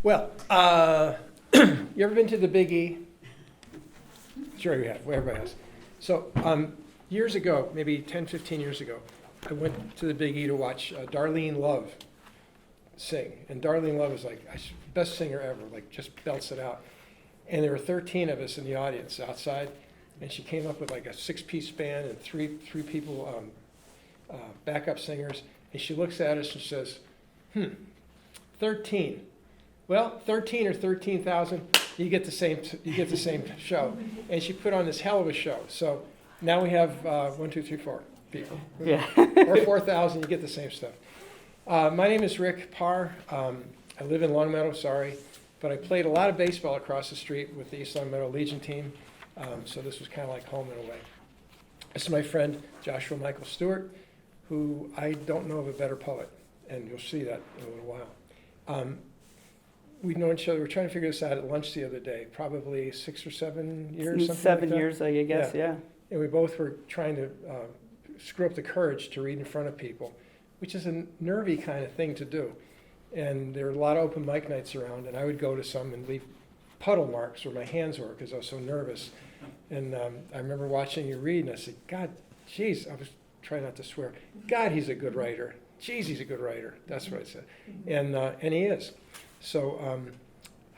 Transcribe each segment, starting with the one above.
Well, you ever been to the Big E? Sure you have, well, everybody has. So years ago, maybe 10, 15 years ago, I went to the Big E to watch Darlene Love sing. And Darlene Love is like best singer ever, like just belts it out. And there were 13 of us in the audience outside, and she came up with like a 6-piece band and three people, backup singers. And she looks at us and says, 13. Well, 13 or 13,000, you get the same show. And she put on this hell of a show. So now we have 1, 2, 3, 4 people. Yeah. Or 4,000, you get the same stuff. My name is Rick Paar. I live in Longmeadow, sorry. But I played a lot of baseball across the street with the East Longmeadow Legion team. So this was kind of like home in a way. This is my friend, Joshua Michael Stewart, who I don't know of a better poet. And you'll see that in a little while. We've known each other. We were trying to figure this out at lunch the other day, probably 6 or 7 years, something 7 like that. years, I guess, yeah. And we both were trying to screw up the courage to read in front of people, which is a nervy kind of thing to do. And there were a lot of open mic nights around, and I would go to some and leave puddle marks where my hands were because I was so nervous. And I remember watching you read, and I said, God, geez, I was trying not to swear. God, he's a good writer. Geez, he's a good writer. That's what I said. And he is. So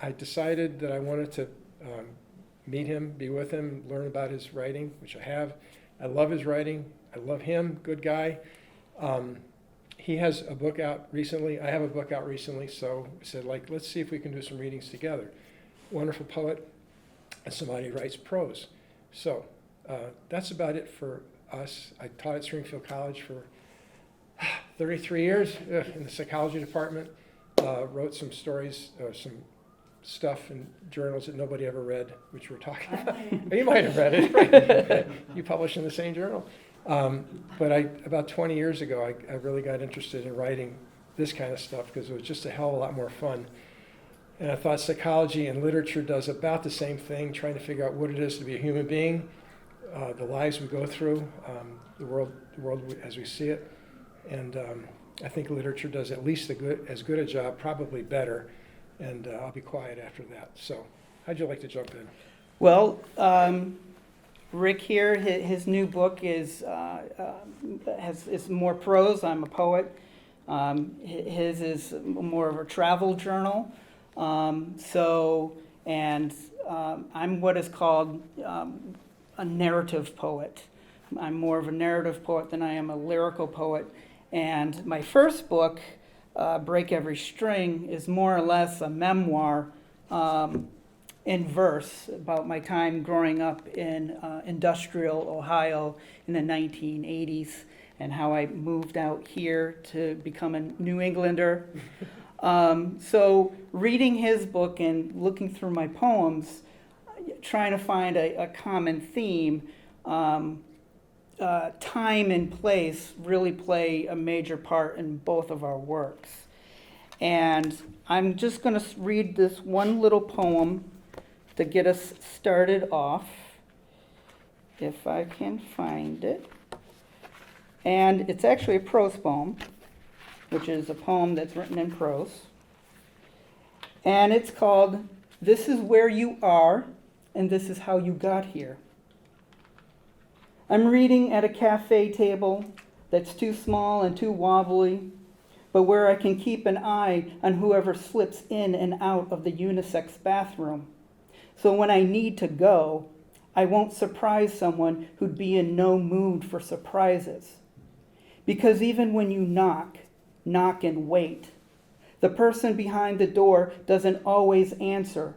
I decided that I wanted to meet him, be with him, learn about his writing, which I have. I love his writing. I love him. Good guy. He has a book out recently. I have a book out recently, so I said, let's see if we can do some readings together. Wonderful poet, and somebody who writes prose. So that's about it for us. I taught at Springfield College for 33 years in the psychology department. Wrote some stories, some stuff in journals that nobody ever read, which we're talking about. You might have read it, right? You publish in the same journal. But about 20 years ago, I really got interested in writing this kind of stuff because it was just a hell of a lot more fun. And I thought psychology and literature does about the same thing, trying to figure out what it is to be a human being, the lives we go through, the world as we see it. And I think literature does at least as good a job, probably better. And I'll be quiet after that. So how'd you like to jump in? Well, Rick here, his new book is more prose. I'm a poet. His is more of a travel journal. I'm what is called a narrative poet. I'm more of a narrative poet than I am a lyrical poet. And my first book, Break Every String, is more or less a memoir in verse about my time growing up in industrial Ohio in the 1980s and how I moved out here to become a New Englander. So reading his book and looking through my poems, trying to find a common theme, time and place really play a major part in both of our works. And I'm just going to read this one little poem to get us started off, if I can find it. And it's actually a prose poem, which is a poem that's written in prose. And it's called, This Is Where You Are, and This Is How You Got Here. I'm reading at a cafe table that's too small and too wobbly, but where I can keep an eye on whoever slips in and out of the unisex bathroom. So when I need to go, I won't surprise someone who'd be in no mood for surprises. Because even when you knock and wait, the person behind the door doesn't always answer.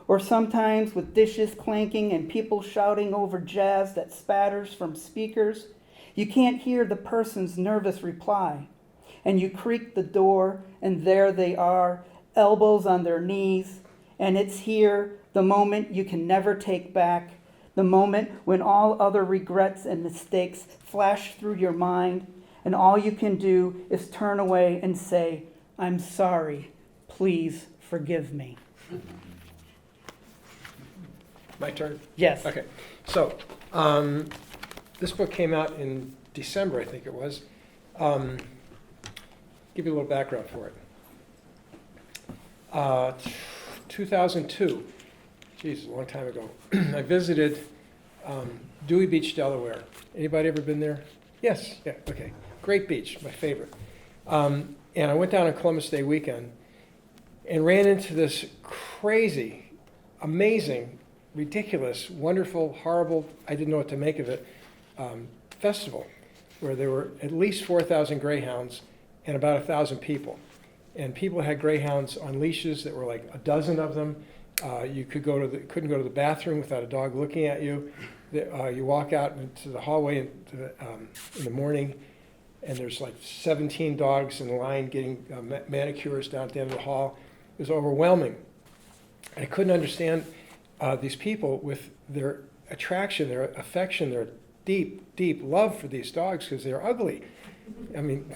Or sometimes with dishes clanking and people shouting over jazz that spatters from speakers, you can't hear the person's nervous reply. And you creak the door, and there they are, elbows on their knees, and it's here, the moment you can never take back, the moment when all other regrets and mistakes flash through your mind, and all you can do is turn away and say, I'm sorry, please forgive me. My turn? Yes. Okay. So this book came out in December, I think it was. Give you a little background for it. uh, 2002. Geez, a long time ago. I visited Dewey Beach, Delaware. Anybody ever been there? Yes, yeah, okay. Great beach, my favorite. And I went down on Columbus Day weekend and ran into this crazy, amazing, ridiculous, wonderful, horrible, I didn't know what to make of it, festival where there were at least 4,000 greyhounds and about 1,000 people. And people had greyhounds on leashes that were like a dozen of them. You couldn't go to the bathroom without a dog looking at you. You walk out into the hallway in the morning, and there's like 17 dogs in line getting manicures down at the end of the hall. It was overwhelming. I couldn't understand these people with their attraction, their affection, their deep, deep love for these dogs because they're ugly. I mean,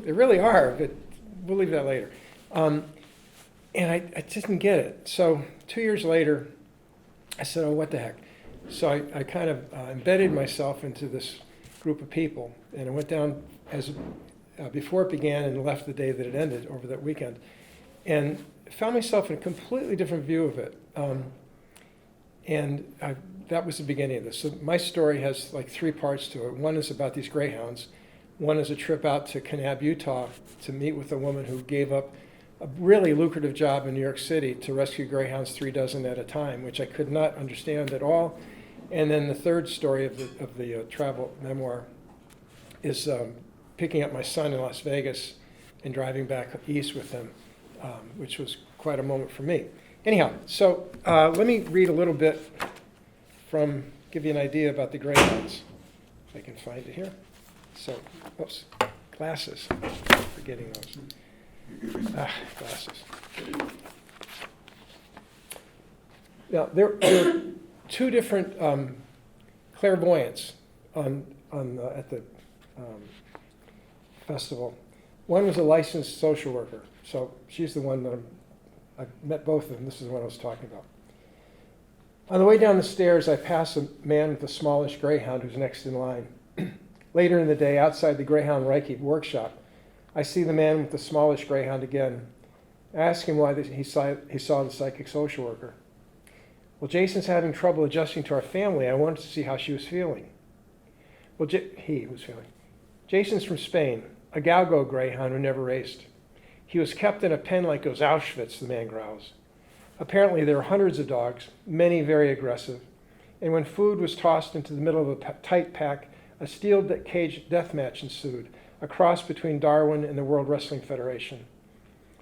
they really are, but we'll leave that later. And I just didn't get it. So 2 years later, I said, oh, what the heck? So I kind of embedded myself into this group of people, and I went down before it began and left the day that it ended over that weekend, and found myself in a completely different view of it. That was the beginning of this. So my story has like 3 parts to it. One is about these greyhounds. One is a trip out to Kanab, Utah, to meet with a woman who gave up a really lucrative job in New York City to rescue greyhounds 3 dozen at a time, which I could not understand at all. And then the third story of the travel memoir is picking up my son in Las Vegas and driving back east with him, which was quite a moment for me. Anyhow, so let me read a little bit give you an idea about the greyhounds, if I can find it here. So, oops, glasses, forgetting those. Glasses. Now, there are 2 different clairvoyants at the festival. One was a licensed social worker, so she's the one that I've met both of them. This is the one I was talking about. On the way down the stairs, I pass a man with a smallish greyhound who's next in line. Later in the day, outside the Greyhound Reiki workshop, I see the man with the smallish greyhound again. I ask him why he saw the psychic social worker. Well, Jason's having trouble adjusting to our family. I wanted to see how she was feeling. Well, he was feeling. Jason's from Spain, a Galgo greyhound who never raced. He was kept in a pen like those Auschwitz, the man growls. Apparently, there are hundreds of dogs, many very aggressive, and when food was tossed into the middle of a tight pack, a steel cage death match ensued, a cross between Darwin and the World Wrestling Federation.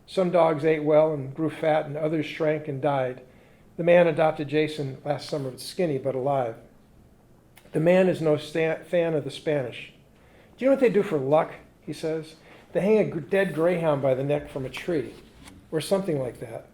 Some dogs ate well and grew fat, and others shrank and died. The man adopted Jason last summer, skinny but alive. The man is no fan of the Spanish. Do you know what they do for luck, he says? They hang a dead greyhound by the neck from a tree, or something like that.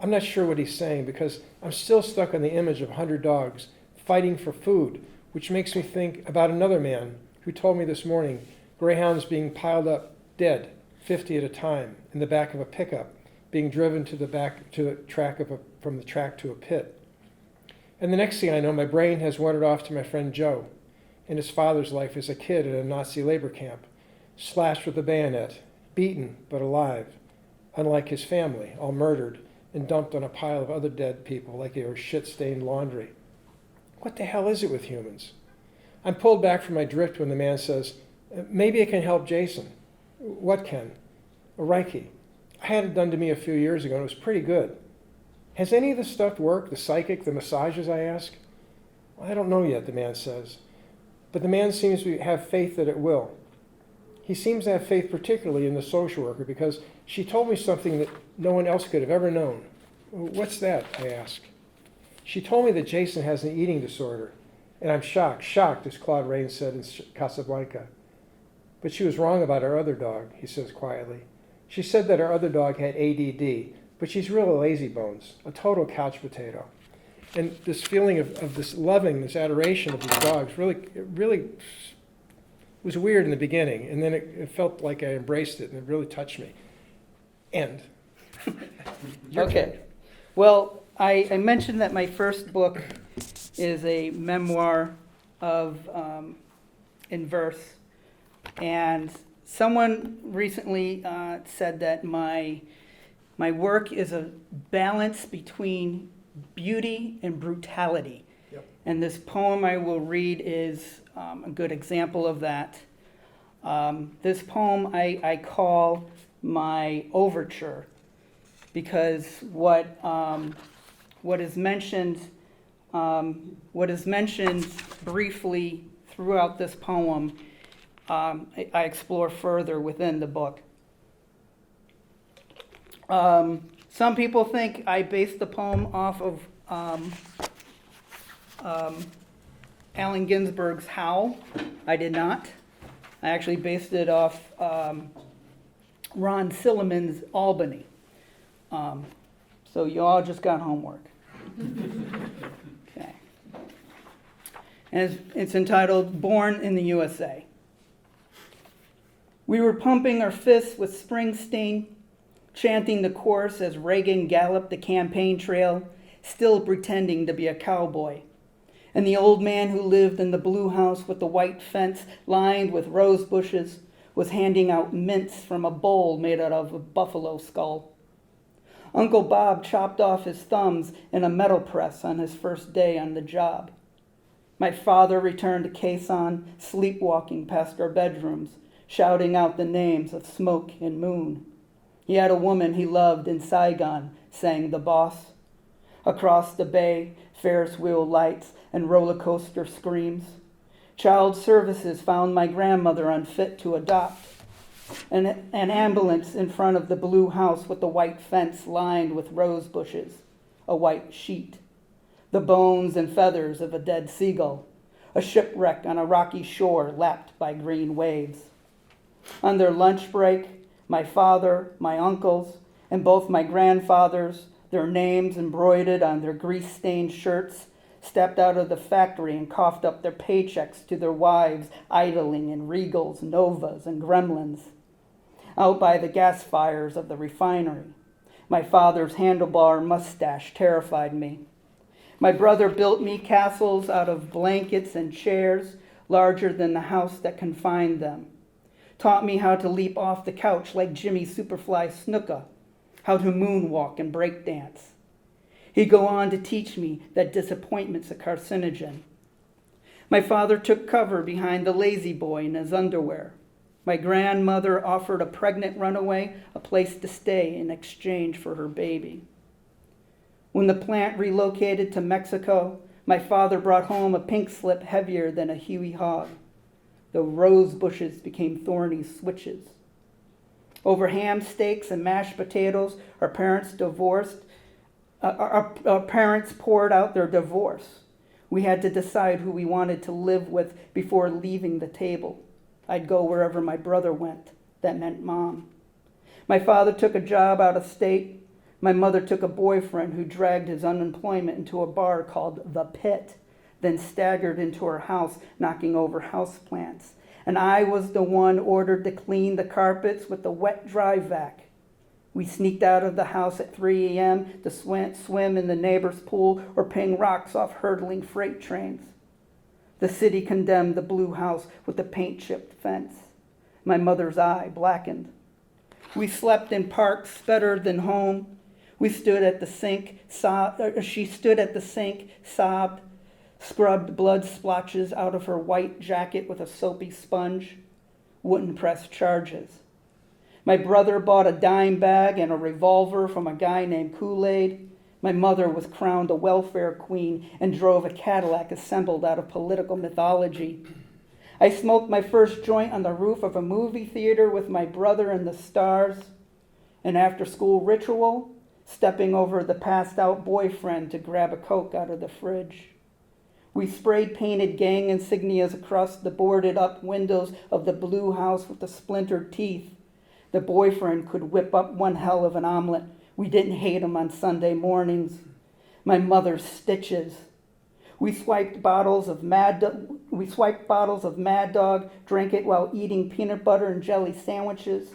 I'm not sure what he's saying because I'm still stuck on the image of 100 dogs fighting for food, which makes me think about another man who told me this morning greyhounds being piled up dead, 50 at a time, in the back of a pickup, being driven from the track to a pit. And the next thing I know, my brain has wandered off to my friend Joe and his father's life as a kid at a Nazi labor camp, slashed with a bayonet, beaten but alive, unlike his family, all murdered and dumped on a pile of other dead people like they were shit-stained laundry. What the hell is it with humans? I'm pulled back from my drift when the man says, maybe I can help Jason. What can? A Reiki. I had it done to me a few years ago and it was pretty good. Has any of this stuff worked? The psychic, the massages, I ask? Well, I don't know yet, the man says. But the man seems to have faith that it will. He seems to have faith particularly in the social worker because she told me something that no one else could have ever known. What's that? I ask. She told me that Jason has an eating disorder, and I'm shocked, as Claude Rains said in Casablanca. But she was wrong about our other dog, he says quietly. She said that our other dog had ADD, but she's really lazy bones, a total couch potato. And this feeling of this loving, this adoration of these dogs really was weird in the beginning, and then it felt like I embraced it, and it really touched me. End. Okay. Well, I mentioned that my first book is a memoir of in verse, and someone recently said that my My work is a balance between beauty and brutality. Yep. And this poem I will read is a good example of that. This poem I call my overture, because what is mentioned briefly throughout this poem, I explore further within the book. Some people think I based the poem off of Allen Ginsberg's Howl. I did not. I actually based it off Ron Silliman's Albany. So you all just got homework. Okay. And it's entitled Born in the USA. We were pumping our fists with Springsteen, chanting the chorus as Reagan galloped the campaign trail, still pretending to be a cowboy. And the old man who lived in the blue house with the white fence lined with rose bushes was handing out mints from a bowl made out of a buffalo skull. Uncle Bob chopped off his thumbs in a metal press on his first day on the job. My father returned to Quezon, sleepwalking past our bedrooms, shouting out the names of Smoke and Moon. He had a woman he loved in Saigon, sang the boss. Across the bay, Ferris wheel lights and roller coaster screams. Child services found my grandmother unfit to adopt. An ambulance in front of the blue house with the white fence lined with rose bushes, a white sheet. The bones and feathers of a dead seagull, a shipwreck on a rocky shore lapped by green waves. On their lunch break, my father, my uncles, and both my grandfathers, their names embroidered on their grease-stained shirts, stepped out of the factory and coughed up their paychecks to their wives idling in Regals, Novas, and Gremlins. Out by the gas fires of the refinery, my father's handlebar mustache terrified me. My brother built me castles out of blankets and chairs larger than the house that confined them. Taught me how to leap off the couch like Jimmy Superfly Snuka, how to moonwalk and breakdance. He'd go on to teach me that disappointment's a carcinogen. My father took cover behind the lazy boy in his underwear. My grandmother offered a pregnant runaway a place to stay in exchange for her baby. When the plant relocated to Mexico, my father brought home a pink slip heavier than a Huey hog. The rose bushes became thorny switches. Over ham steaks and mashed potatoes, our parents poured out their divorce. We had to decide who we wanted to live with before leaving the table. I'd go wherever my brother went. That meant Mom. My father took a job out of state. My mother took a boyfriend who dragged his unemployment into a bar called The Pit, then staggered into her house, knocking over houseplants. And I was the one ordered to clean the carpets with the wet dry vac. We sneaked out of the house at 3 a.m. to swim in the neighbor's pool or ping rocks off hurtling freight trains. The city condemned the blue house with the paint-chipped fence. My mother's eye blackened. We slept in parks better than home. She stood at the sink, sobbed, scrubbed blood splotches out of her white jacket with a soapy sponge, wouldn't press charges. My brother bought a dime bag and a revolver from a guy named Kool-Aid. My mother was crowned a welfare queen and drove a Cadillac assembled out of political mythology. I smoked my first joint on the roof of a movie theater with my brother and the stars. An after-school ritual, stepping over the passed-out boyfriend to grab a Coke out of the fridge. We spray-painted gang insignias across the boarded-up windows of the blue house with the splintered teeth. The boyfriend could whip up one hell of an omelet. We didn't hate him on Sunday mornings. My mother's stitches. We swiped bottles of Mad Dog, drank it while eating peanut butter and jelly sandwiches.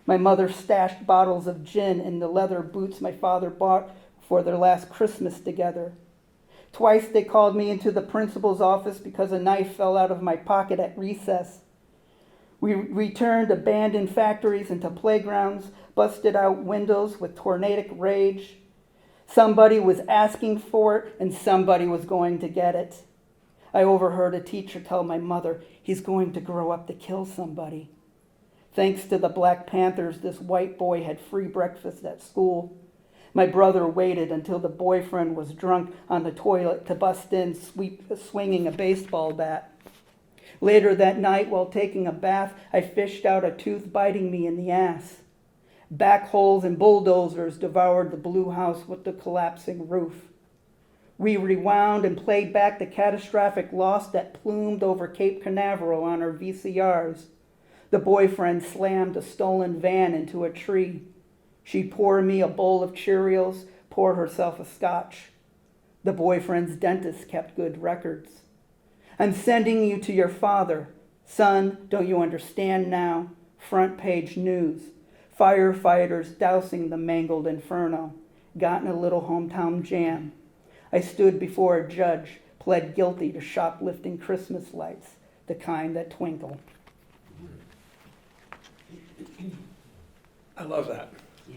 My mother stashed bottles of gin in the leather boots my father bought for their last Christmas together. Twice they called me into the principal's office because a knife fell out of my pocket at recess. We returned abandoned factories into playgrounds, busted out windows with tornadic rage. Somebody was asking for it, and somebody was going to get it. I overheard a teacher tell my mother, he's going to grow up to kill somebody. Thanks to the Black Panthers, this white boy had free breakfast at school. My brother waited until the boyfriend was drunk on the toilet to bust in, swinging a baseball bat. Later that night, while taking a bath, I fished out a tooth biting me in the ass. Backhoes and bulldozers devoured the blue house with the collapsing roof. We rewound and played back the catastrophic loss that plumed over Cape Canaveral on our VCRs. The boyfriend slammed a stolen van into a tree. She poured me a bowl of Cheerios, poured herself a scotch. The boyfriend's dentist kept good records. I'm sending you to your father. Son, don't you understand now? Front page news. Firefighters dousing the mangled inferno. Got in a little hometown jam. I stood before a judge, pled guilty to shoplifting Christmas lights, the kind that twinkle. I love that. Yeah.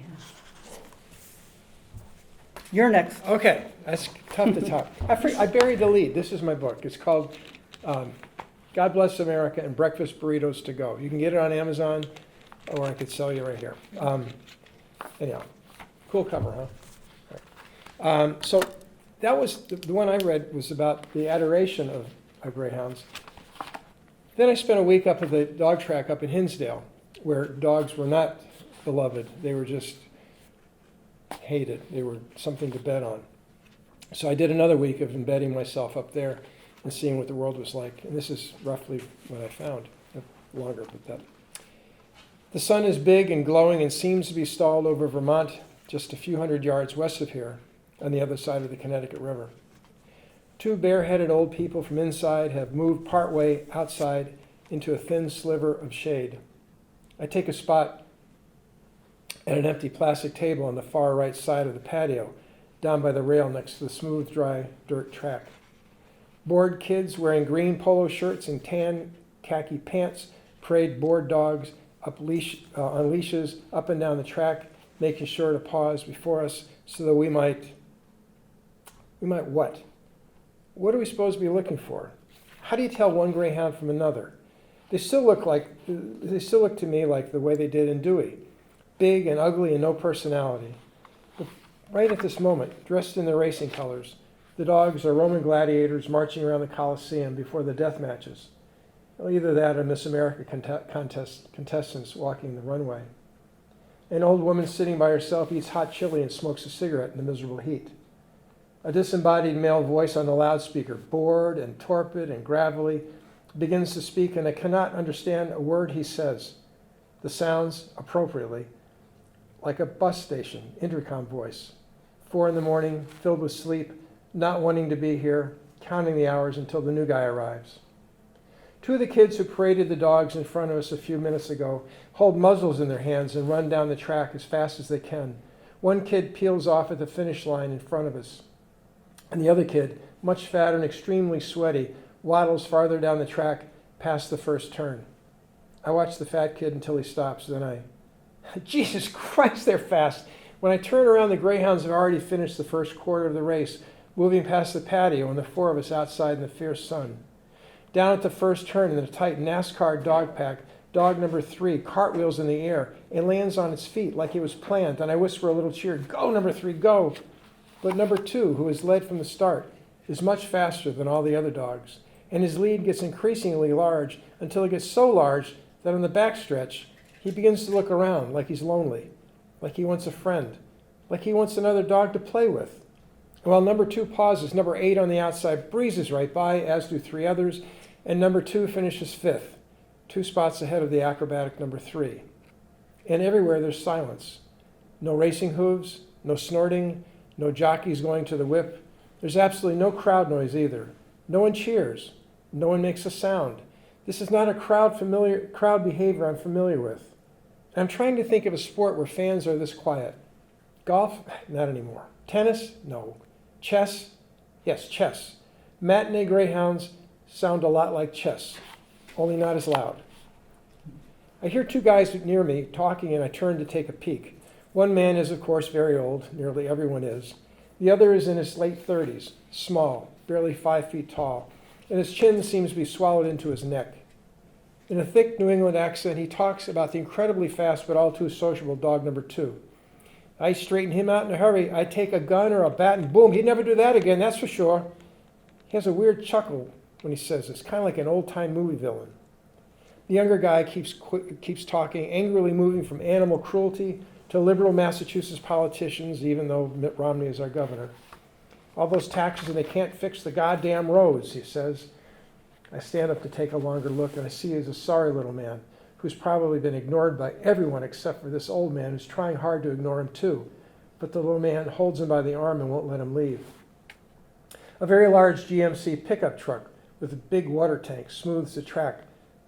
You're next. Okay, that's tough to top. I buried the lead. This is my book. It's called God Bless America and Breakfast Burritos to Go. You can get it on Amazon, or I could sell you right here. Anyhow, cool cover, huh? Right. So that was the one I read was about the adoration of greyhounds. Then I spent a week up at the dog track up in Hinsdale, where dogs were not beloved. They were just hated. They were something to bet on. So I did another week of embedding myself up there and seeing what the world was like. And this is roughly what I found. Longer, but that. The sun is big and glowing and seems to be stalled over Vermont, just a few hundred yards west of here, on the other side of the Connecticut River. Two bareheaded old people from inside have moved partway outside into a thin sliver of shade. I take a spot at an empty plastic table on the far right side of the patio, down by the rail next to the smooth, dry dirt track. Bored kids wearing green polo shirts and tan khaki pants parade bored dogs on leashes up and down the track, making sure to pause before us so that we might what? What are we supposed to be looking for? How do you tell one greyhound from another? They still look to me like the way they did in Dewey, big and ugly and no personality. But right at this moment, dressed in their racing colors, the dogs are Roman gladiators marching around the Colosseum before the death matches. Either that or Miss America contestants walking the runway. An old woman sitting by herself eats hot chili and smokes a cigarette in the miserable heat. A disembodied male voice on the loudspeaker, bored and torpid and gravelly, begins to speak, and I cannot understand a word he says. The sounds, appropriately, like a bus station, intercom voice. 4 a.m, filled with sleep, not wanting to be here, counting the hours until the new guy arrives. 2 of the kids who paraded the dogs in front of us a few minutes ago hold muzzles in their hands and run down the track as fast as they can. One kid peels off at the finish line in front of us. And the other kid, much fatter and extremely sweaty, waddles farther down the track past the first turn. I watch the fat kid until he stops, then Jesus Christ, they're fast. When I turn around, the greyhounds have already finished the first quarter of the race, moving past the patio and the 4 of us outside in the fierce sun. Down at the first turn in the tight NASCAR dog pack, dog number 3 cartwheels in the air and lands on its feet like it was planned, and I whisper a little cheer, "Go, number 3, go!" But number 2, who has led from the start, is much faster than all the other dogs, and his lead gets increasingly large until it gets so large that on the backstretch, he begins to look around like he's lonely, like he wants a friend, like he wants another dog to play with. And while number 2 pauses, number 8 on the outside breezes right by, as do 3 others, and number 2 finishes 5th, 2 spots ahead of the acrobatic number 3. And everywhere there's silence. No racing hooves, no snorting, no jockeys going to the whip. There's absolutely no crowd noise either. No one cheers. No one makes a sound. This is not a crowd behavior I'm familiar with. I'm trying to think of a sport where fans are this quiet. Golf? Not anymore. Tennis? No. Chess? Yes, chess. Matinee greyhounds sound a lot like chess, only not as loud. I hear two guys near me talking, and I turn to take a peek. One man is, of course, very old. Nearly everyone is. The other is in his late 30s, small, barely 5 feet tall, and his chin seems to be swallowed into his neck. In a thick New England accent, he talks about the incredibly fast but all too sociable dog number 2. I straighten him out in a hurry. I take a gun or a bat and boom, he'd never do that again, that's for sure. He has a weird chuckle when he says this, kind of like an old-time movie villain. The younger guy keeps talking, angrily moving from animal cruelty to liberal Massachusetts politicians, even though Mitt Romney is our governor. All those taxes and they can't fix the goddamn roads, he says. I stand up to take a longer look, and I see he's a sorry little man who's probably been ignored by everyone except for this old man who's trying hard to ignore him too. But the little man holds him by the arm and won't let him leave. A very large GMC pickup truck with a big water tank smooths the track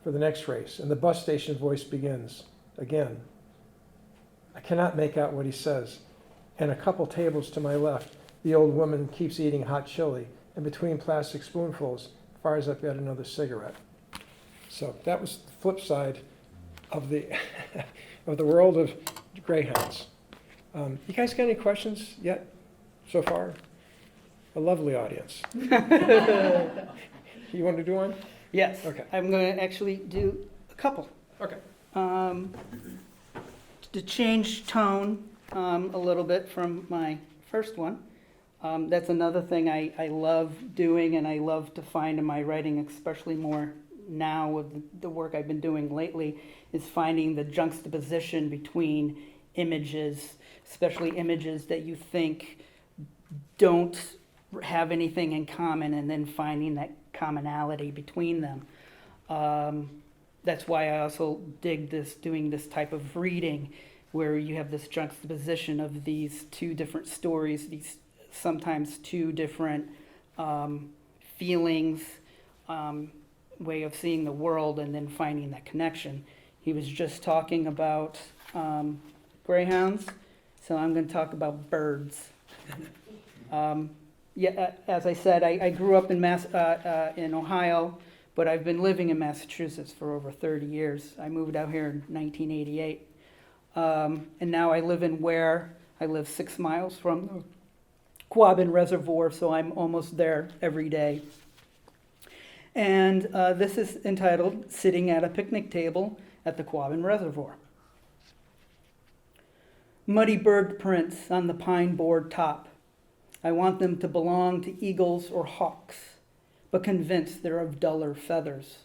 for the next race, and the bus station voice begins again. I cannot make out what he says, and a couple tables to my left, the old woman keeps eating hot chili, and between plastic spoonfuls, fires up yet another cigarette. So that was the flip side of the of the world of greyhounds. You guys got any questions yet so far? A lovely audience. You want to do one? Yes. Okay. I'm going to actually do a couple. Okay. To change tone a little bit from my first one. That's another thing I love doing, and I love to find in my writing, especially more now with the work I've been doing lately, is finding the juxtaposition between images, especially images that you think don't have anything in common, and then finding that commonality between them. That's why I also dig doing this type of reading, where you have this juxtaposition of these two different stories, these sometimes two different feelings, way of seeing the world, and then finding that connection. He was just talking about greyhounds, so I'm going to talk about birds. As I said, I grew up in Ohio, but I've been living in Massachusetts for over 30 years. I moved out here in 1988. And now I live in Ware. I live 6 miles from the Quabbin Reservoir, so I'm almost there every day. And this is entitled Sitting at a Picnic Table at the Quabbin Reservoir. Muddy bird prints on the pine board top. I want them to belong to eagles or hawks, but convinced they're of duller feathers.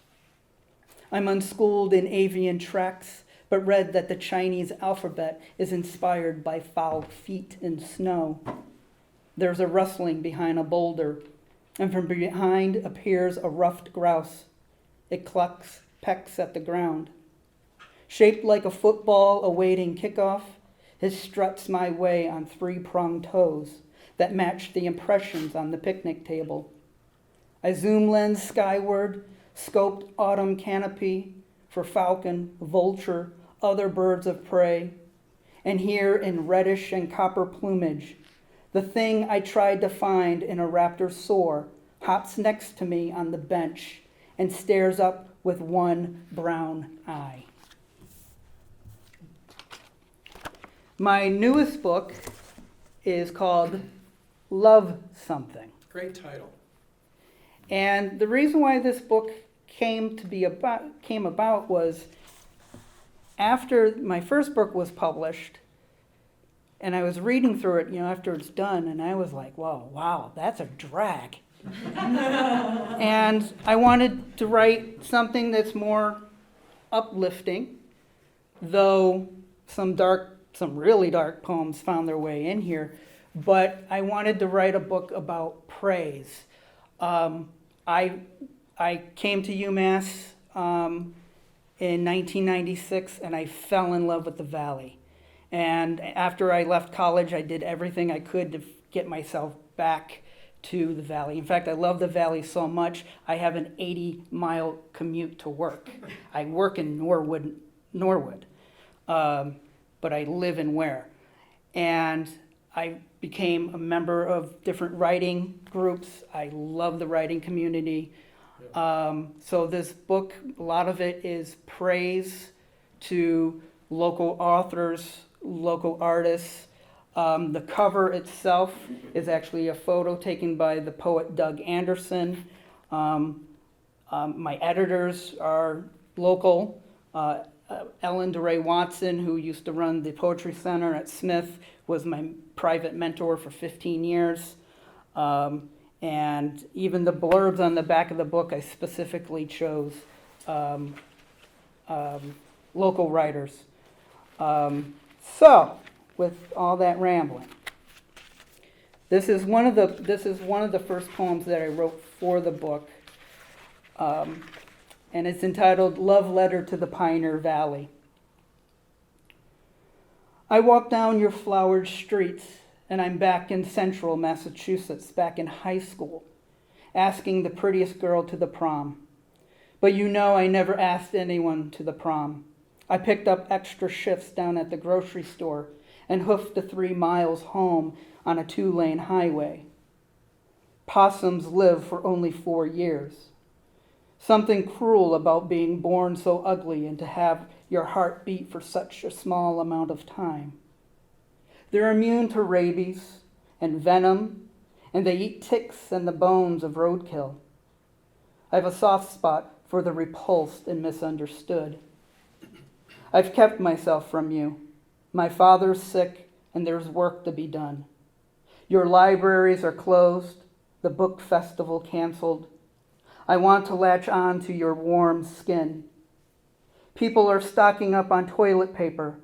I'm unschooled in avian tracks, but read that the Chinese alphabet is inspired by foul feet in snow. There's a rustling behind a boulder, and from behind appears a ruffed grouse. It clucks, pecks at the ground. Shaped like a football awaiting kickoff, it struts my way on 3-pronged toes that match the impressions on the picnic table. I zoom lens skyward, scoped autumn canopy for falcon, vulture, other birds of prey, and here in reddish and copper plumage, the thing I tried to find in a raptor's soar hops next to me on the bench and stares up with one brown eye. My newest book is called Love Something. Great title. And the reason why this book came about was after my first book was published, and I was reading through it, after it's done, and I was like, wow, that's a drag. And I wanted to write something that's more uplifting, though some really dark poems found their way in here, but I wanted to write a book about praise. I came to UMass in 1996, and I fell in love with the Valley. And after I left college, I did everything I could to get myself back to the Valley. In fact, I love the Valley so much, I have an 80-mile commute to work. I work in Norwood, but I live in Ware. And I became a member of different writing groups. I love the writing community. So this book, a lot of it is praise to local authors, local artists. The cover itself is actually a photo taken by the poet Doug Anderson. My editors are local. Ellen DeRay Watson, who used to run the Poetry Center at Smith, was my private mentor for 15 years. And even the blurbs on the back of the book, I specifically chose local writers. So, with all that rambling, this is one of the first poems that I wrote for the book, and it's entitled "Love Letter to the Pioneer Valley." I walk down your flowered streets, and I'm back in central Massachusetts, back in high school, asking the prettiest girl to the prom. But you know I never asked anyone to the prom. I picked up extra shifts down at the grocery store and hoofed the 3 miles home on a 2-lane highway. Possums live for only 4 years. Something cruel about being born so ugly and to have your heart beat for such a small amount of time. They're immune to rabies and venom, and they eat ticks and the bones of roadkill. I have a soft spot for the repulsed and misunderstood. I've kept myself from you. My father's sick, and there's work to be done. Your libraries are closed, the book festival canceled. I want to latch on to your warm skin. People are stocking up on toilet paper.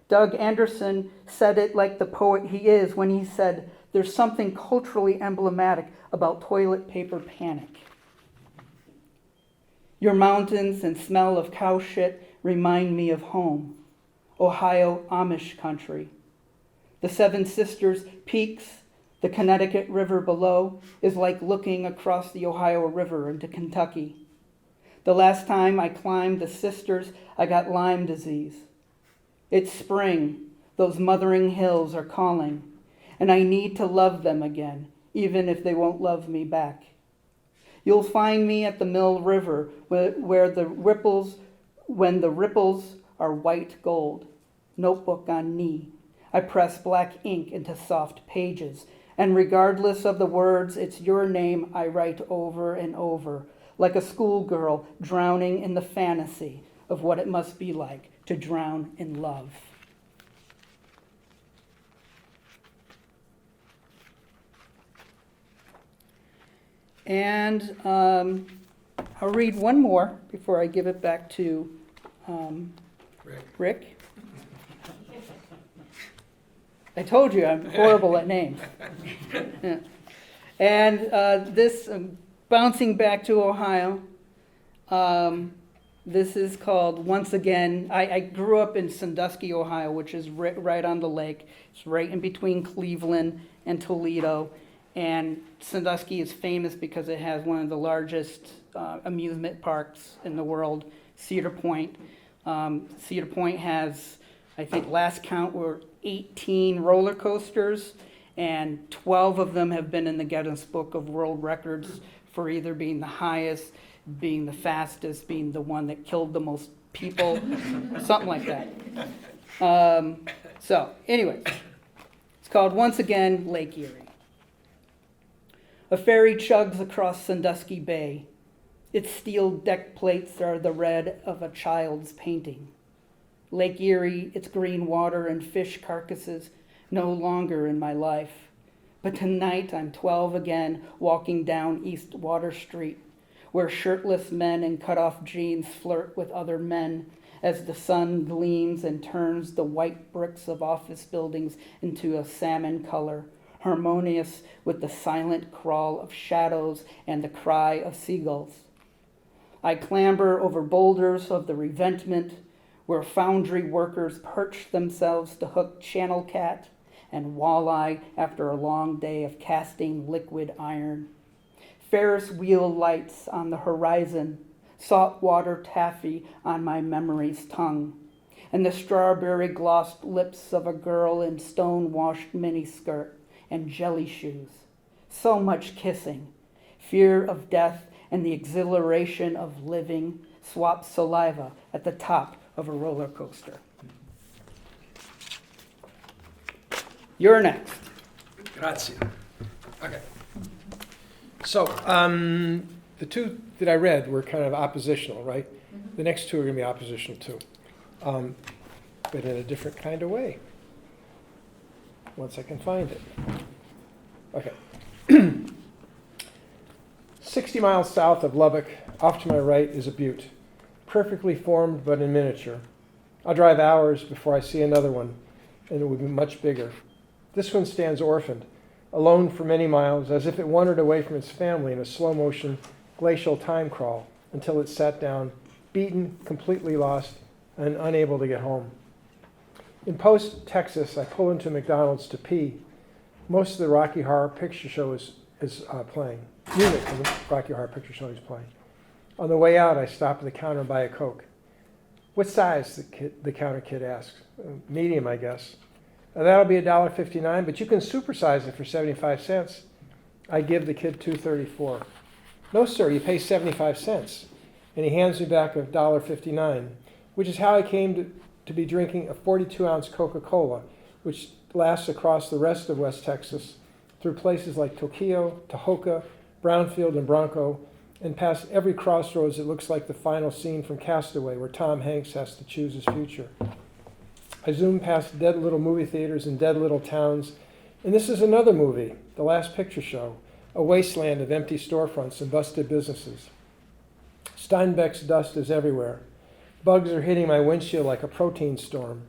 Doug Anderson said it like the poet he is when he said, "There's something culturally emblematic about toilet paper panic." Your mountains and smell of cow shit remind me of home, Ohio Amish country. The Seven Sisters peaks, the Connecticut River below, is like looking across the Ohio River into Kentucky. The last time I climbed the Sisters, I got Lyme disease. It's spring, those mothering hills are calling, and I need to love them again, even if they won't love me back. You'll find me at the Mill River when the ripples are white gold, notebook on knee. I press black ink into soft pages, and regardless of the words, it's your name I write over and over, like a schoolgirl drowning in the fantasy of what it must be like to drown in love. And I'll read one more before I give it back to Rick. I told you I'm horrible at names. Yeah. And this, bouncing back to Ohio, this is called Once Again. I grew up in Sandusky, Ohio, which is right on the lake. It's right in between Cleveland and Toledo. And Sandusky is famous because it has one of the largest amusement parks in the world, Cedar Point. Cedar Point has, I think last count were 18 roller coasters, and 12 of them have been in the Guinness Book of World Records for either being the highest, being the fastest, being the one that killed the most people, something like that. So anyway, it's called Once Again, Lake Erie. A ferry chugs across Sandusky Bay. Its steel deck plates are the red of a child's painting. Lake Erie, its green water and fish carcasses, no longer in my life. But tonight I'm 12 again, walking down East Water Street, where shirtless men in cut-off jeans flirt with other men as the sun gleams and turns the white bricks of office buildings into a salmon color, harmonious with the silent crawl of shadows and the cry of seagulls. I clamber over boulders of the revetment, where foundry workers perch themselves to hook channel cat and walleye after a long day of casting liquid iron. Ferris wheel lights on the horizon, saltwater taffy on my memory's tongue, and the strawberry glossed lips of a girl in stone-washed miniskirt and jelly shoes. So much kissing. Fear of death and the exhilaration of living swap saliva at the top of a roller coaster. You're next. Grazie. Okay. So, the two that I read were kind of oppositional, right? The next two are going to be oppositional too, but in a different kind of way, once I can find it. Okay. 60 miles south of Lubbock, off to my right, is a butte, perfectly formed but in miniature. I'll drive hours before I see another one, and it will be much bigger. This one stands orphaned, alone for many miles, as if it wandered away from its family in a slow-motion glacial time crawl until it sat down, beaten, completely lost, and unable to get home. In Post, Texas, I pull into McDonald's to pee. Most of the Rocky Horror Picture Show is playing. Unit of the Rocky Horror Picture Show is playing. On the way out, I stop at the counter and buy a Coke. What size? The counter kid asks. Medium, I guess. That'll be $1.59, but you can supersize it for 75 cents. I give the kid $2.34. No, sir, you pay 75 cents. And he hands me back $1.59, which is how I came to be drinking a 42-ounce Coca-Cola, which lasts across the rest of West Texas, through places like Tokio, Tahoka, Brownfield, and Bronco, and past every crossroads that looks like the final scene from Castaway, where Tom Hanks has to choose his future. I zoom past dead little movie theaters and dead little towns, and this is another movie, The Last Picture Show, a wasteland of empty storefronts and busted businesses. Steinbeck's dust is everywhere. Bugs are hitting my windshield like a protein storm.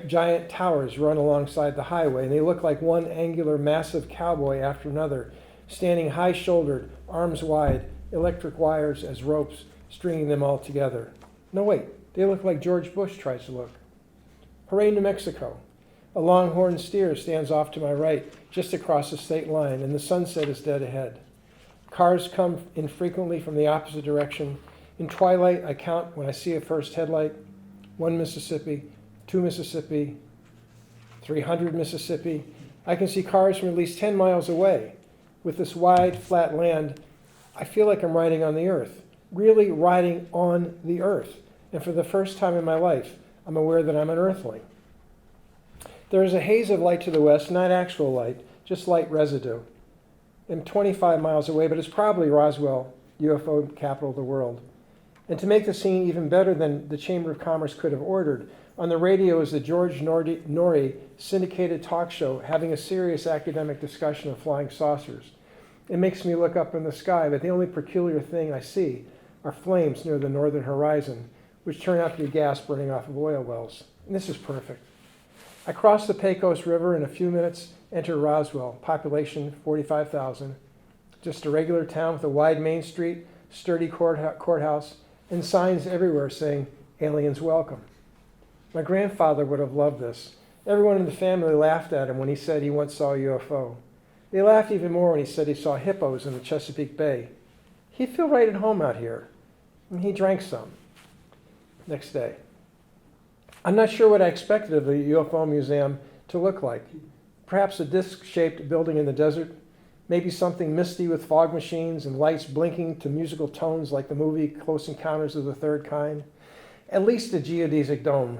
Giant towers run alongside the highway, and they look like one angular, massive cowboy after another, standing high-shouldered, arms wide, electric wires as ropes, stringing them all together. No, wait, they look like George Bush tries to look. Hooray, New Mexico. A longhorn steer stands off to my right, just across the state line, and the sunset is dead ahead. Cars come infrequently from the opposite direction. In twilight, I count when I see a first headlight. 1 Mississippi, 2 Mississippi, 300 Mississippi. I can see cars from at least 10 miles away. With this wide, flat land, I feel like I'm riding on the earth, really riding on the earth. And for the first time in my life, I'm aware that I'm an earthling. There is a haze of light to the west, not actual light, just light residue. I'm 25 miles away, but it's probably Roswell, UFO capital of the world. And to make the scene even better than the Chamber of Commerce could have ordered, on the radio is the George Norrie syndicated talk show having a serious academic discussion of flying saucers. It makes me look up in the sky, but the only peculiar thing I see are flames near the northern horizon, which turn out to be gas burning off of oil wells. And this is perfect. I cross the Pecos River in a few minutes, enter Roswell, population 45,000. Just a regular town with a wide main street, sturdy courthouse, and signs everywhere saying, "Aliens welcome." My grandfather would have loved this. Everyone in the family laughed at him when he said he once saw a UFO. They laughed even more when he said he saw hippos in the Chesapeake Bay. He'd feel right at home out here. And he drank some. Next day. I'm not sure what I expected of the UFO museum to look like. Perhaps a disc-shaped building in the desert, maybe something misty with fog machines and lights blinking to musical tones like the movie Close Encounters of the Third Kind. At least a geodesic dome.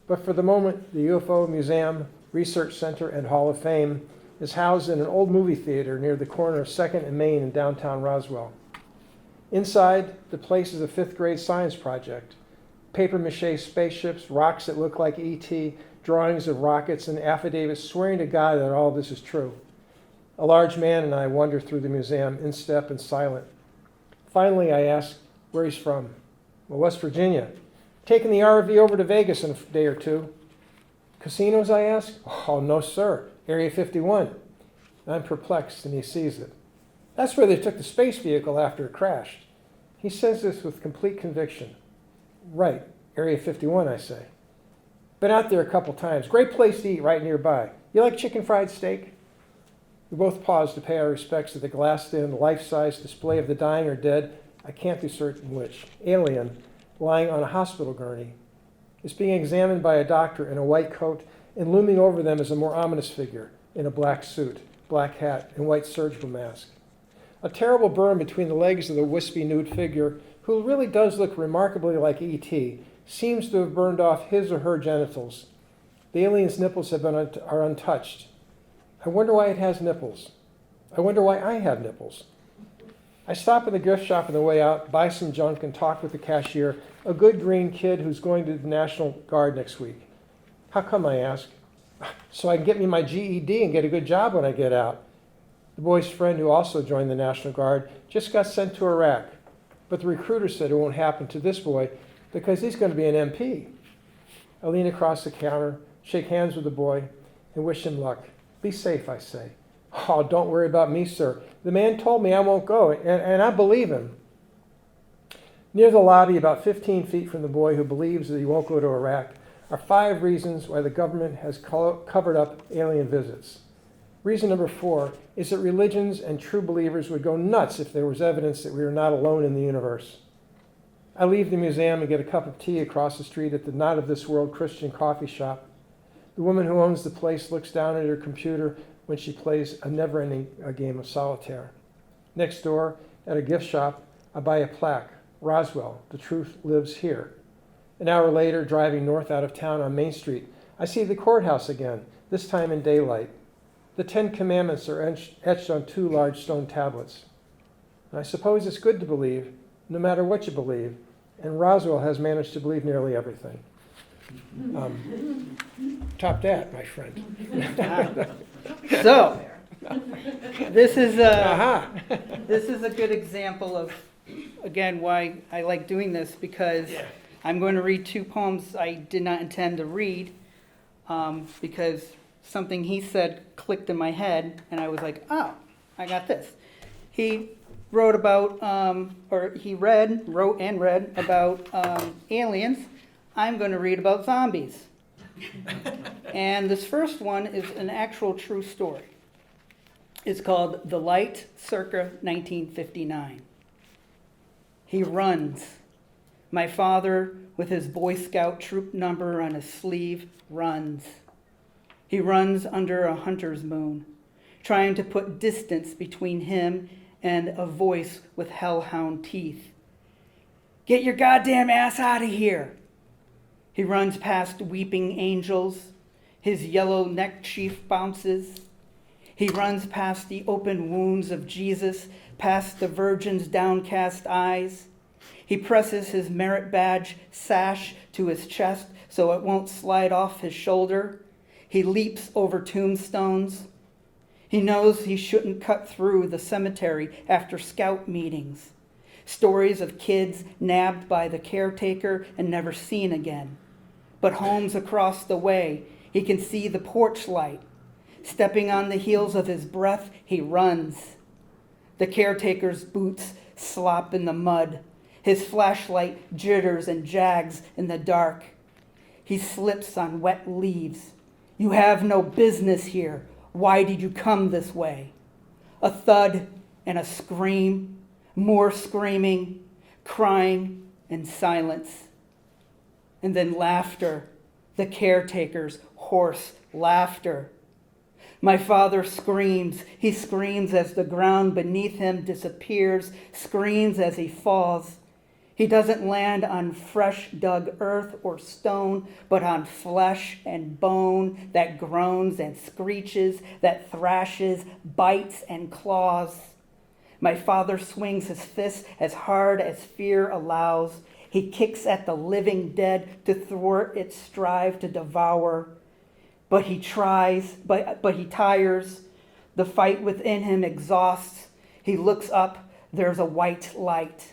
But for the moment, the UFO Museum, Research Center, and Hall of Fame is housed in an old movie theater near the corner of 2nd and Main in downtown Roswell. Inside, the place is a 5th grade science project. Papier-mâché spaceships, rocks that look like ET, drawings of rockets, and affidavits swearing to God that all this is true. A large man and I wander through the museum, in step and silent. Finally, I ask where he's from. Well, West Virginia. Taking the RV over to Vegas in a day or two. Casinos, I ask? Oh, no, sir. Area 51. I'm perplexed, and he sees it. That's where they took the space vehicle after it crashed. He says this with complete conviction. Right, Area 51, I say. Been out there a couple times. Great place to eat right nearby. You like chicken fried steak? We both pause to pay our respects to the glassed-in, life-size display of the dying or dead, I can't be certain which, alien, lying on a hospital gurney. It's being examined by a doctor in a white coat, and looming over them is a more ominous figure in a black suit, black hat, and white surgical mask. A terrible burn between the legs of the wispy nude figure, who really does look remarkably like E.T., seems to have burned off his or her genitals. The alien's nipples are untouched. I wonder why it has nipples. I wonder why I have nipples. I stop in the gift shop on the way out, buy some junk, and talk with the cashier, a good green kid who's going to the National Guard next week. How come, I ask? So I can get me my GED and get a good job when I get out. The boy's friend, who also joined the National Guard, just got sent to Iraq. But the recruiter said it won't happen to this boy because he's going to be an MP. I lean across the counter, shake hands with the boy, and wish him luck. Be safe, I say. Oh, don't worry about me, sir. The man told me I won't go, and I believe him. Near the lobby, about 15 feet from the boy who believes that he won't go to Iraq, are 5 reasons why the government has covered up alien visits. Reason number 4 is that religions and true believers would go nuts if there was evidence that we were not alone in the universe. I leave the museum and get a cup of tea across the street at the Not of This World Christian coffee shop. The woman who owns the place looks down at her computer when she plays a never-ending game of solitaire. Next door, at a gift shop, I buy a plaque, Roswell, the truth lives here. An hour later, driving north out of town on Main Street, I see the courthouse again, this time in daylight. The 10 Commandments are etched on 2 large stone tablets. And I suppose it's good to believe, no matter what you believe, and Roswell has managed to believe nearly everything. Top that, my friend. So, this is Aha! this is a good example of, again, why I like doing this, because I'm going to read 2 poems I did not intend to read, because something he said clicked in my head, and I was like, oh, I got this. He wrote about, wrote and read about aliens. I'm going to read about zombies. And this first one is an actual true story. It's called The Light, circa 1959. He runs. My father, with his Boy Scout troop number on his sleeve, runs. He runs under a hunter's moon, trying to put distance between him and a voice with hellhound teeth. Get your goddamn ass out of here! He runs past weeping angels. His yellow neckerchief bounces. He runs past the open wounds of Jesus, past the Virgin's downcast eyes. He presses his merit badge sash to his chest so it won't slide off his shoulder. He leaps over tombstones. He knows he shouldn't cut through the cemetery after scout meetings. Stories of kids nabbed by the caretaker and never seen again. But homes across the way, he can see the porch light. Stepping on the heels of his breath, he runs. The caretaker's boots slop in the mud. His flashlight jitters and jags in the dark. He slips on wet leaves. You have no business here. Why did you come this way? A thud and a scream, more screaming, crying, and silence. And then laughter, the caretaker's hoarse laughter. My father screams. He screams as the ground beneath him disappears, screams as he falls. He doesn't land on fresh dug earth or stone, but on flesh and bone that groans and screeches, that thrashes, bites, and claws. My father swings his fist as hard as fear allows. He kicks at the living dead to thwart its strive to devour. But he tries, but he tires. The fight within him exhausts. He looks up. There's a white light.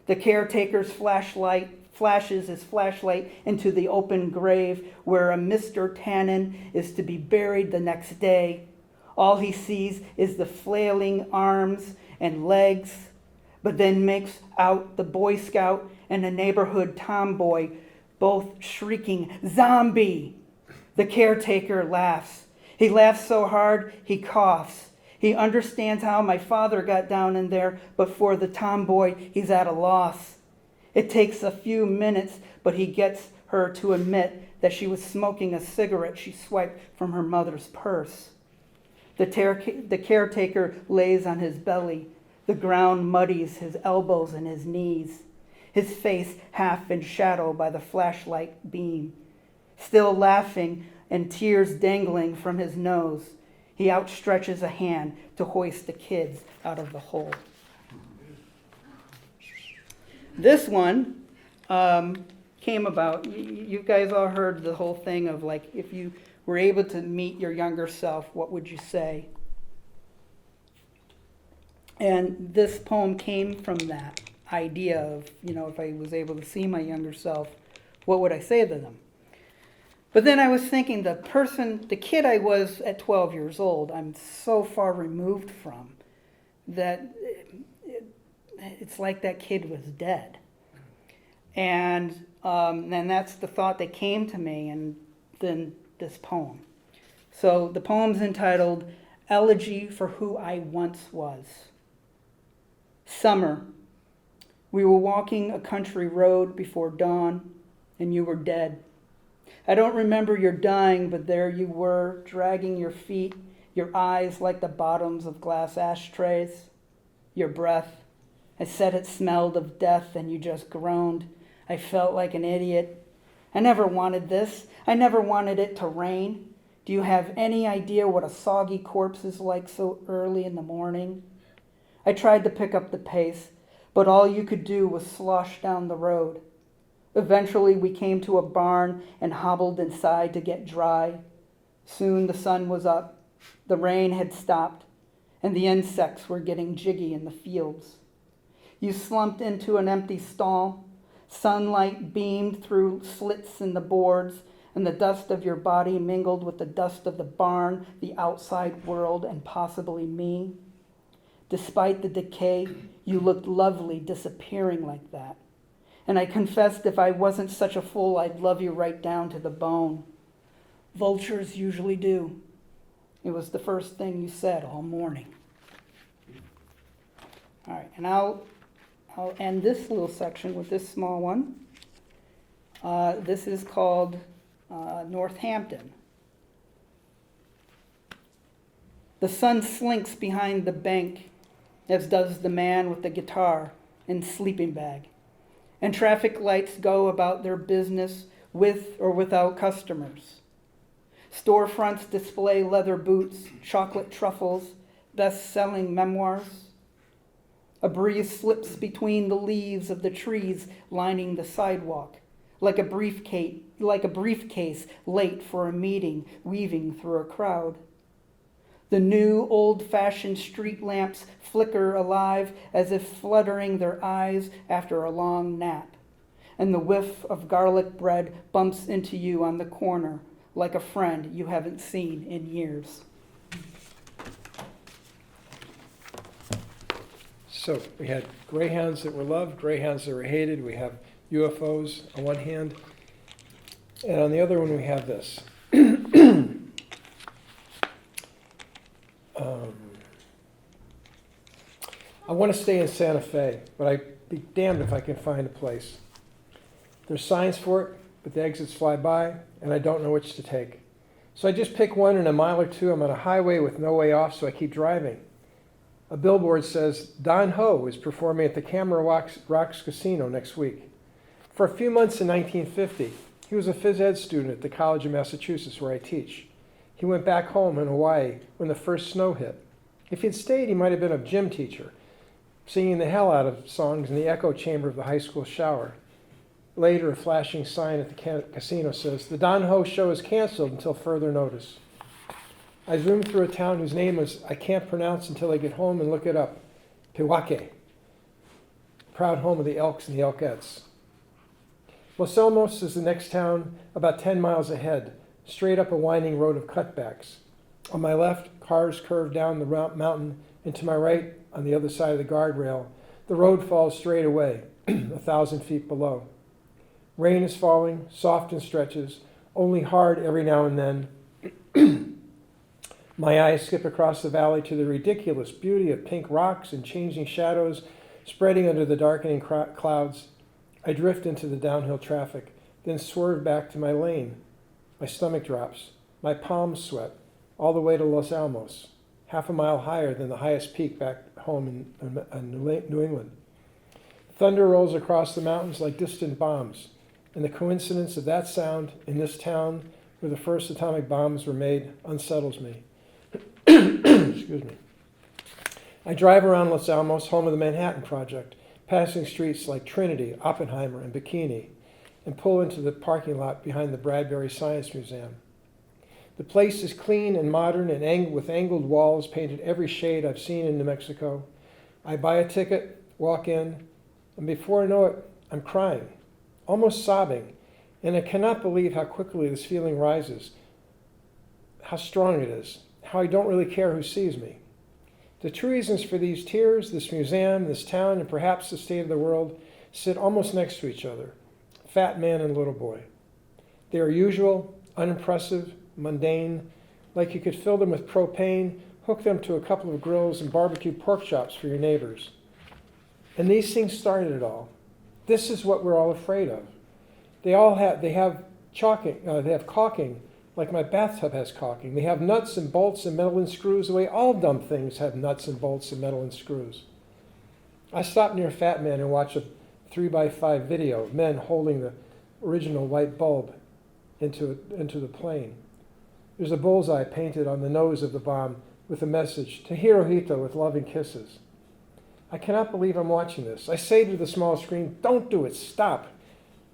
The caretaker's flashlight flashes his flashlight into the open grave where a Mr. Tannen is to be buried the next day. All he sees is the flailing arms and legs, but then makes out the Boy Scout and a neighborhood tomboy, both shrieking, "Zombie!" The caretaker laughs. He laughs so hard, he coughs. He understands how my father got down in there, but for the tomboy, he's at a loss. It takes a few minutes, but he gets her to admit that she was smoking a cigarette she swiped from her mother's purse. The caretaker lays on his belly. The ground muddies his elbows and his knees. his face half in shadow by the flashlight beam. Still laughing and tears dangling from his nose, he outstretches a hand to hoist the kids out of the hole. This one came about, you guys all heard the whole thing of like, if you were able to meet your younger self, what would you say? And this poem came from that idea of, if I was able to see my younger self, what would I say to them? But then I was thinking the kid I was at 12 years old, I'm so far removed from, that it's like that kid was dead. And that's the thought that came to me, and then this poem. So the poem's entitled Elegy for Who I Once Was. Summer. We were walking a country road before dawn, and you were dead. I don't remember your dying, but there you were, dragging your feet, your eyes like the bottoms of glass ashtrays, your breath. I said it smelled of death, and you just groaned. I felt like an idiot. I never wanted this. I never wanted it to rain. Do you have any idea what a soggy corpse is like so early in the morning? I tried to pick up the pace, but all you could do was slosh down the road. Eventually, we came to a barn and hobbled inside to get dry. Soon the sun was up, the rain had stopped, and the insects were getting jiggy in the fields. You slumped into an empty stall. Sunlight beamed through slits in the boards, and the dust of your body mingled with the dust of the barn, the outside world, and possibly me. Despite the decay, you looked lovely disappearing like that. And I confessed if I wasn't such a fool, I'd love you right down to the bone. Vultures usually do. It was the first thing you said all morning. All right, and I'll end this little section with this small one. This is called Northampton. The sun slinks behind the bank, as does the man with the guitar and sleeping bag. And traffic lights go about their business with or without customers. Storefronts display leather boots, chocolate truffles, best-selling memoirs. A breeze slips between the leaves of the trees lining the sidewalk, like a briefcase late for a meeting, weaving through a crowd. The new old-fashioned street lamps flicker alive as if fluttering their eyes after a long nap. And the whiff of garlic bread bumps into you on the corner like a friend you haven't seen in years. So we had greyhounds that were loved, greyhounds that were hated. We have UFOs on one hand. And on the other one we have this. I want to stay in Santa Fe, but I'd be damned if I can find a place. There's signs for it, but the exits fly by, and I don't know which to take. So I just pick one, and a mile or two I'm on a highway with no way off, so I keep driving. A billboard says, Don Ho is performing at the Camera Rocks Casino next week. For a few months in 1950, he was a phys ed student at the College of Massachusetts where I teach. He went back home in Hawaii when the first snow hit. If he'd stayed, he might have been a gym teacher, singing the hell out of songs in the echo chamber of the high school shower. Later, a flashing sign at the casino says, the Don Ho show is canceled until further notice. I zoomed through a town whose name I can't pronounce until I get home and look it up. Pewaukee, proud home of the Elks and the Elkettes. Los Alamos is the next town about 10 miles ahead, straight up a winding road of cutbacks. On my left, cars curve down the mountain, and to my right, on the other side of the guardrail, the road falls straight away, 1,000 feet below. Rain is falling, soft in stretches, only hard every now and then. My eyes skip across the valley to the ridiculous beauty of pink rocks and changing shadows spreading under the darkening clouds. I drift into the downhill traffic, then swerve back to my lane. My stomach drops. My palms sweat, all the way to Los Alamos, half a mile higher than the highest peak back home in New England. Thunder rolls across the mountains like distant bombs, and the coincidence of that sound in this town where the first atomic bombs were made unsettles me. Excuse me. I drive around Los Alamos, home of the Manhattan Project, passing streets like Trinity, Oppenheimer, and Bikini, and pull into the parking lot behind the Bradbury Science Museum. The place is clean and modern and with angled walls painted every shade I've seen in New Mexico. I buy a ticket, walk in, and before I know it, I'm crying, almost sobbing, and I cannot believe how quickly this feeling rises, how strong it is, how I don't really care who sees me. The true reasons for these tears, this museum, this town, and perhaps the state of the world sit almost next to each other, fat man and little boy. They are usual, unimpressive, mundane, like you could fill them with propane, hook them to a couple of grills, and barbecue pork chops for your neighbors. And these things started it all. This is what we're all afraid of. They have caulking, like my bathtub has caulking. They have nuts and bolts and metal and screws, the way all dumb things have nuts and bolts and metal and screws. I stopped near Fat Man and watched a 3x5 video of men holding the original light bulb into the plane. There's a bullseye painted on the nose of the bomb with a message, "To Hirohito with loving kisses." I cannot believe I'm watching this. I say to the small screen, "Don't do it, stop,"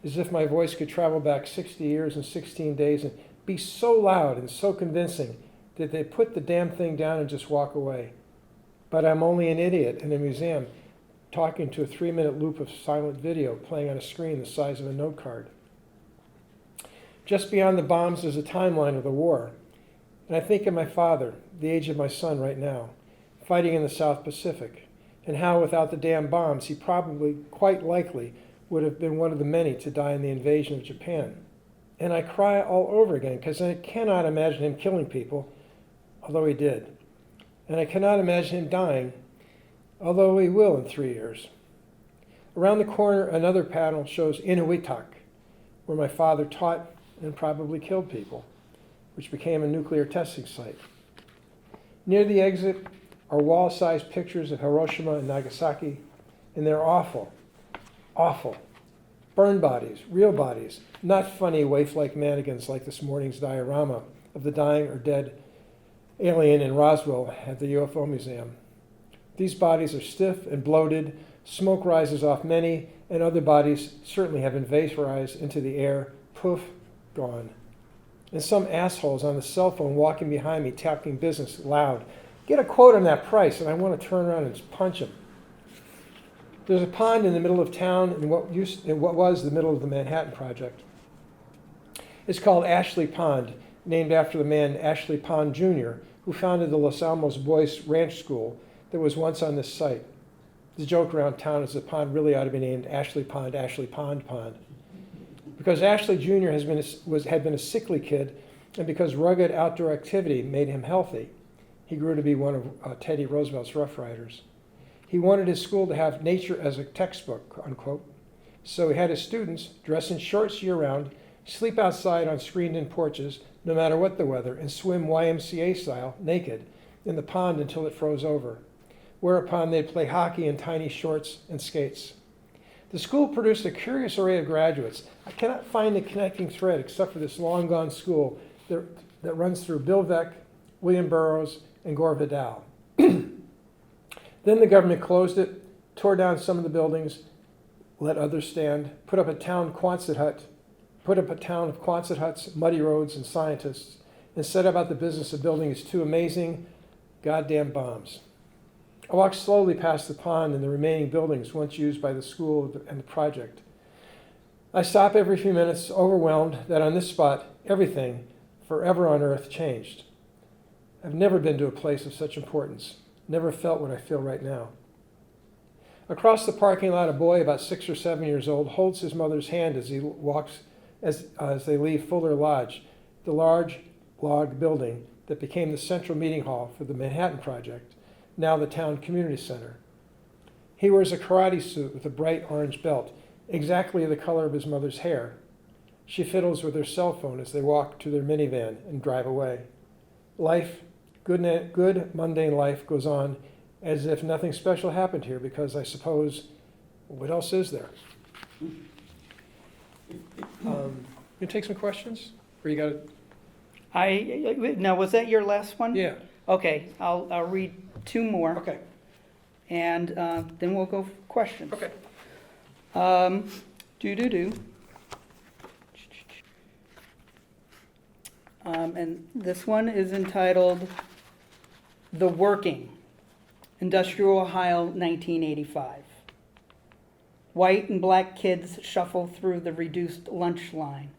as if my voice could travel back 60 years and 16 days and be so loud and so convincing that they put the damn thing down and just walk away. But I'm only an idiot in a museum talking to a 3-minute loop of silent video playing on a screen the size of a note card. Just beyond the bombs is a timeline of the war. And I think of my father, the age of my son right now, fighting in the South Pacific, and how without the damn bombs, he probably, quite likely, would have been one of the many to die in the invasion of Japan. And I cry all over again, because I cannot imagine him killing people, although he did. And I cannot imagine him dying, although he will in 3 years. Around the corner, another panel shows Inuitak, where my father taught and probably killed people, which became a nuclear testing site. Near the exit are wall-sized pictures of Hiroshima and Nagasaki, and they're awful, awful. Burned bodies, real bodies, not funny waif-like mannequins like this morning's diorama of the dying or dead alien in Roswell at the UFO Museum. These bodies are stiff and bloated, smoke rises off many, and other bodies certainly have been vaporized into the air, poof, gone. And some assholes on the cell phone walking behind me talking business loud. Get a quote on that price, and I want to turn around and just punch him. There's a pond in the middle of town in what was the middle of the Manhattan Project. It's called Ashley Pond, named after the man Ashley Pond Jr., who founded the Los Alamos Boys Ranch School that was once on this site. The joke around town is the pond really ought to be named Ashley Pond Pond. Because Ashley Jr. had been a sickly kid, and because rugged outdoor activity made him healthy, he grew to be one of Teddy Roosevelt's Rough Riders. He wanted his school to have nature as a textbook, unquote. So he had his students dress in shorts year-round, sleep outside on screened-in porches, no matter what the weather, and swim YMCA style, naked, in the pond until it froze over, whereupon they'd play hockey in tiny shorts and skates. The school produced a curious array of graduates. I cannot find the connecting thread except for this long-gone school that runs through Bill Veeck, William Burroughs, and Gore Vidal. Then the government closed it, tore down some of the buildings, let others stand, put up a town of Quonset huts, muddy roads, and scientists, and set about the business of building its two amazing goddamn bombs. I walk slowly past the pond and the remaining buildings once used by the school and the project. I stop every few minutes, overwhelmed that on this spot, everything, forever on earth, changed. I've never been to a place of such importance, never felt what I feel right now. Across the parking lot, a boy about 6 or 7 years old holds his mother's hand as he walks as they leave Fuller Lodge, the large log building that became the central meeting hall for the Manhattan Project, now the town community center. He wears a karate suit with a bright orange belt, exactly the color of his mother's hair. She fiddles with her cell phone as they walk to their minivan and drive away. Life, good mundane life, goes on as if nothing special happened here because I suppose What else is there? You take some questions? Or you got it? Now, was that your last one? Yeah, Okay, I'll read two more, okay, and then we'll go for questions. okay. Do. And this one is entitled The Working, Industrial Ohio, 1985. White and black kids shuffle through the reduced lunch line.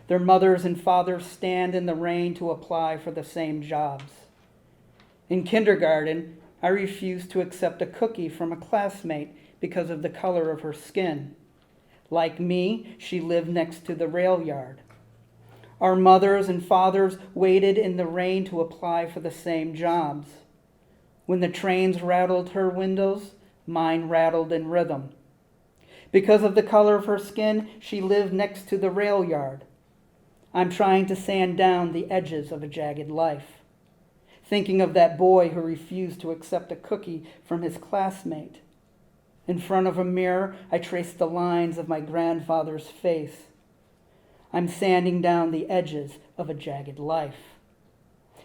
Their mothers and fathers stand in the rain to apply for the same jobs. In kindergarten, I refused to accept a cookie from a classmate because of the color of her skin. Like me, she lived next to the rail yard. Our mothers and fathers waited in the rain to apply for the same jobs. When the trains rattled her windows, mine rattled in rhythm. Because of the color of her skin, she lived next to the rail yard. I'm trying to sand down the edges of a jagged life, thinking of that boy who refused to accept a cookie from his classmate. In front of a mirror, I trace the lines of my grandfather's face. I'm sanding down the edges of a jagged life.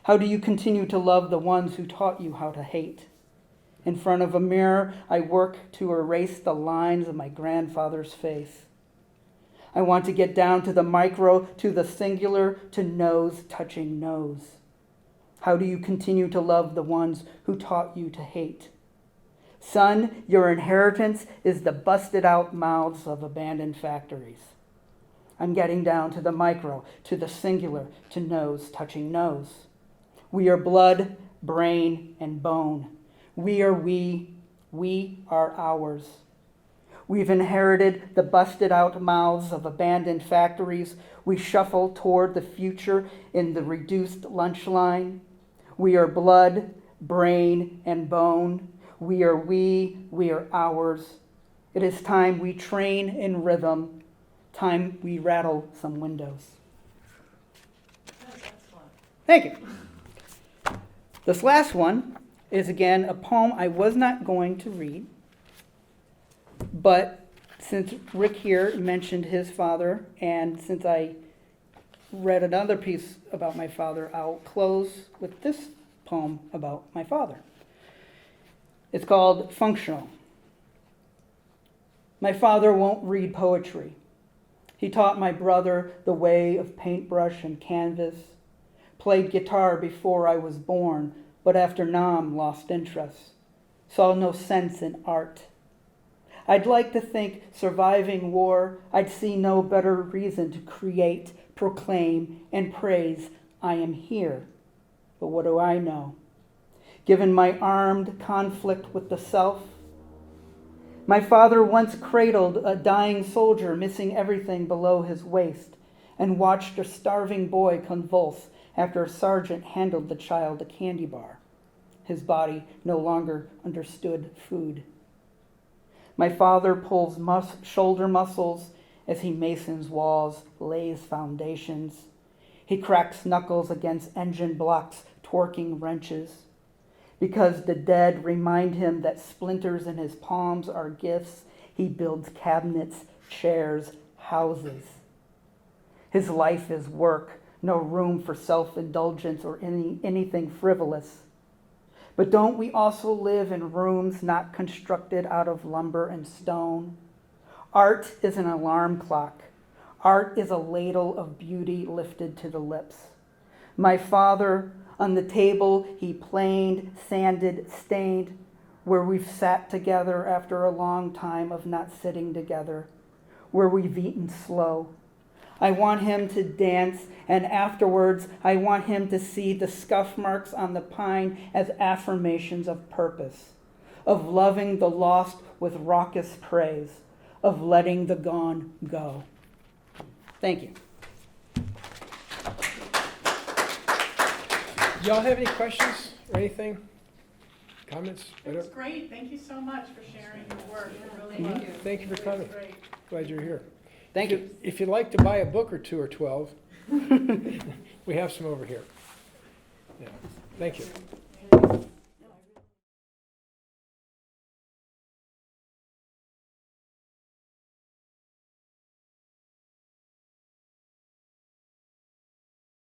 How do you continue to love the ones who taught you how to hate? In front of a mirror, I work to erase the lines of my grandfather's face. I want to get down to the micro, to the singular, to nose touching nose. How do you continue to love the ones who taught you to hate? Son, your inheritance is the busted out mouths of abandoned factories. I'm getting down to the micro, to the singular, to nose touching nose. We are blood, brain, and bone. We are ours. We've inherited the busted out mouths of abandoned factories. We shuffle toward the future in the reduced lunch line. We are blood, brain, and bone. We are ours. It is time we train in rhythm, time we rattle some windows. Thank you. This last one is again a poem I was not going to read, but since Rick here mentioned his father, and since I read another piece about my father, I'll close with this poem about my father. It's called Functional. My father won't read poetry. He taught my brother the way of paintbrush and canvas, played guitar before I was born, but after Nam lost interest, saw no sense in art. I'd like to think, surviving war, I'd see no better reason to create, proclaim, and praise I am here. But what do I know? Given my armed conflict with the self, my father once cradled a dying soldier missing everything below his waist and watched a starving boy convulse after a sergeant handed the child a candy bar. His body no longer understood food. My father pulls shoulder muscles as he masons walls, lays foundations. He cracks knuckles against engine blocks, torquing wrenches. Because the dead remind him that splinters in his palms are gifts, he builds cabinets, chairs, houses. His life is work, no room for self-indulgence or anything frivolous. But don't we also live in rooms not constructed out of lumber and stone? Art is an alarm clock. Art is a ladle of beauty lifted to the lips. My father, on the table, he planed, sanded, stained, where we've sat together after a long time of not sitting together, where we've eaten slow. I want him to dance, and afterwards, I want him to see the scuff marks on the pine as affirmations of purpose, of loving the lost with raucous praise, of letting the gone go. Thank you. Y'all have any questions or anything? Comments? It was Whatever. great. Thank you so much for sharing your work. It really was. Thank you for It was coming. great. Glad you're here. Thank you. If you'd like to buy a book or two or 12, we have some over here. Yeah. Thank you.